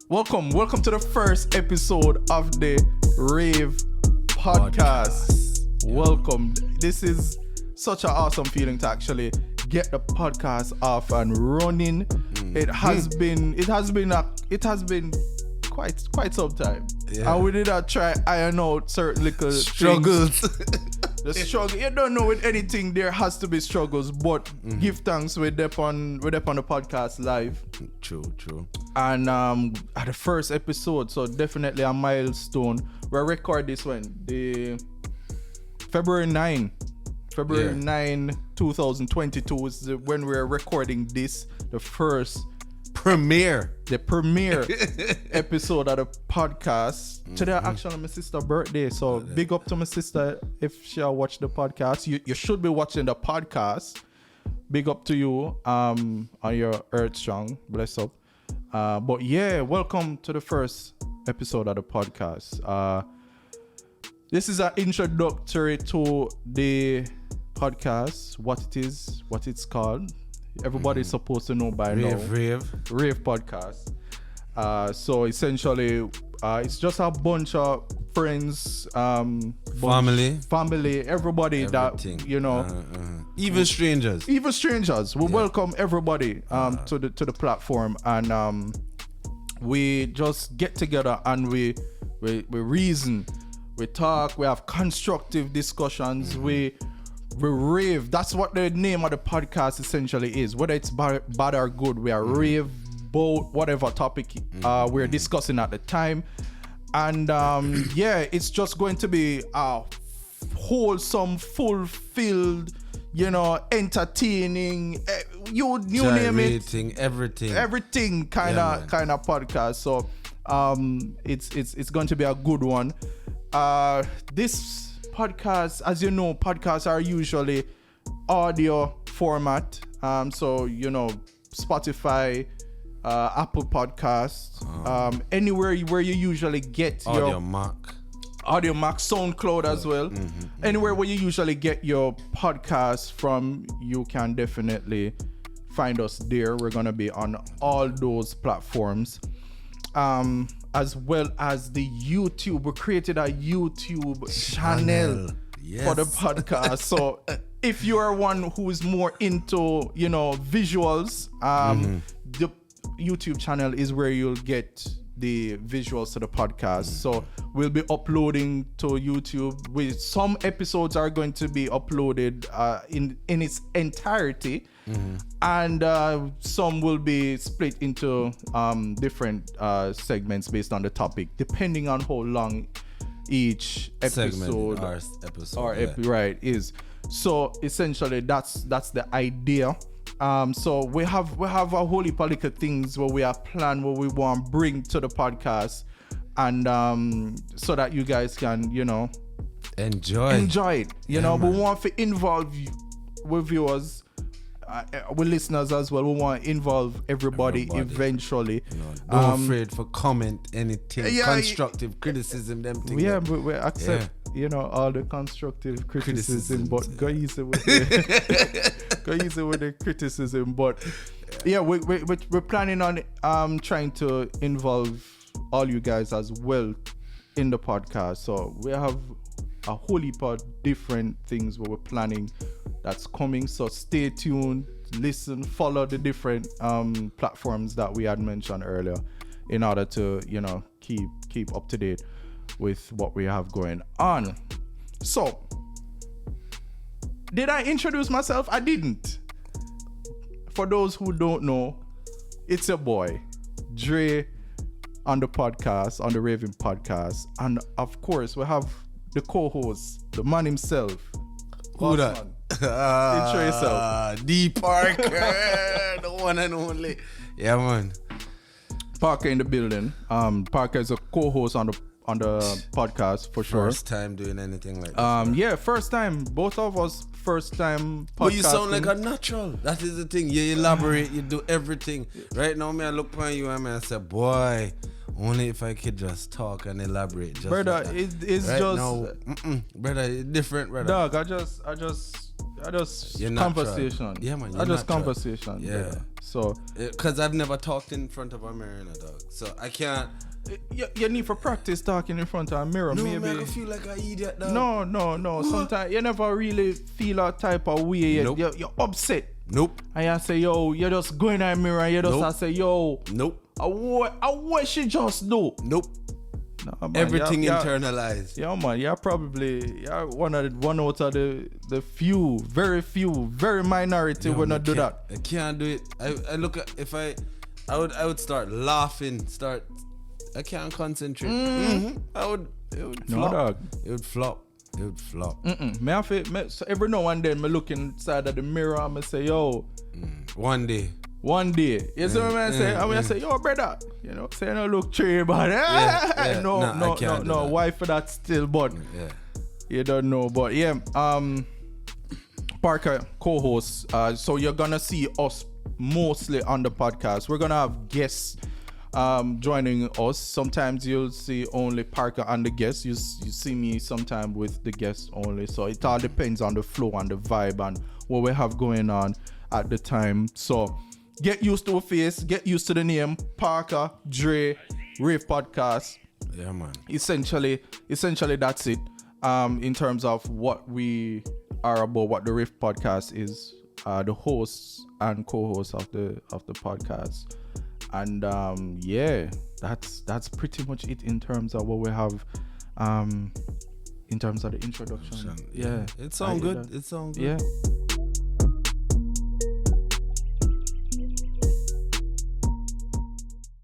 Welcome to the first episode of the Rave podcast. Welcome. This is such an awesome feeling to actually get the podcast off and running. It has been quite some time. Yeah. And we did not try iron out certain little struggles. The struggle, you don't know with anything there has to be struggles, but give thanks we're up on the podcast live. True. And at the first episode, so definitely a milestone. We'll record this one, the February 9, 2022 is when we're recording this, the premiere episode of the podcast. Today actually my sister's birthday, so big up to my sister if she watch the podcast. You should be watching the podcast. Big up to you on your Earth Strong, bless up. But yeah, welcome to the first episode of the podcast. This is an introductory to the podcast, what it is, what it's called. Everybody's supposed to know by now. Rave podcast. So essentially, it's just a bunch of friends, family, everybody. Everything. That, you know, even strangers. We welcome everybody to the platform, and we just get together and we reason, we talk, we have constructive discussions, we rave. That's what the name of the podcast essentially is. Whether it's bad or good, we are rave about whatever topic we're discussing at the time. And yeah, it's just going to be a wholesome, fulfilled, entertaining, you name it, everything kind of podcast. So it's going to be a good one. This podcasts, as you know, podcasts are usually audio format. So Spotify, Apple Podcasts, anywhere where you usually get Audio Mac, SoundCloud as well. Anywhere where you usually get your podcasts from, you can definitely find us there. We're gonna be on all those platforms. As well as the YouTube. We created a YouTube channel for the podcast. So if you are one who is more into, visuals, the YouTube channel is where you'll get the visuals to the podcast. So we'll be uploading to YouTube. With some episodes are going to be uploaded in its entirety. And some will be split into different segments based on the topic, depending on how long each episode right is. So essentially, that's the idea. So we have a whole heap of little things where we are planned, what we want to bring to the podcast, and so that you guys can enjoy it. We want to involve with viewers. With listeners as well. We want to involve everybody. Eventually. Don't afraid for comment anything, constructive criticism, them things. Yeah, but we accept all the constructive criticism, but go easy with the criticism. But yeah, we're planning on trying to involve all you guys as well in the podcast. So we have a whole heap of different things where we're planning that's coming. So stay tuned, listen, follow the different platforms that we had mentioned earlier in order to keep up to date with what we have going on. So did I introduce myself? I didn't. For those who don't know, it's your boy Dre on the podcast, on the Raving podcast, and of course we have the co-host, the man himself. Who that? Intro yourself. D Parker, the one and only. Yeah, man. Parker in the building. Parker is a co-host on the podcast for sure. First time doing anything like that. Yeah, first time. Both of us first time podcasting. But you sound like a natural. That is the thing. You elaborate. You do everything. Right now, I look upon you and I say, boy, only if I could just talk and elaborate. Just brother, like it's right just now, brother, it's different, brother. Dog, I You're natural. conversation. Yeah, man. I just conversation. Yeah. So, because I've never talked in front of a mirror, dog. So I can't. you need for practice talking in front of a mirror. No, maybe. man, I feel like an idiot, dog. No. Sometimes you never really feel a type of way. Nope. You're upset. Nope. And you say, yo, you just go in that mirror and you just Nope. say, yo, Nope. what she just do? Nope. Nah, man, Everything internalized. Yeah, man, you're probably one out of the few, very minority Yo, will man, not do that. I can't do it. I look at if I would start laughing. I can't concentrate. It would No, flop. dog. It would flop. It would flop. So every now and then, me look inside of the mirror and me say, yo, One day. you see what I say? I say, yo, brother, say no look tree, but Yeah, no, I can't do that. why for that still, but Yeah. you don't know, but yeah, Parker co-host. So you're gonna see us mostly on the podcast. We're gonna have guests joining us. Sometimes you'll see only Parker and the guests. You see me sometime with the guests only. So it all depends on the flow and the vibe and what we have going on at the time. So get used to a face, get used to the name Parker Dre Rave Podcast. Yeah, man. Essentially that's it. In terms of what we are about, what the Rave Podcast is, the hosts and co-hosts of the podcast. And yeah, that's pretty much it in terms of what we have in terms of the introduction. Yeah. It sounds good. Yeah.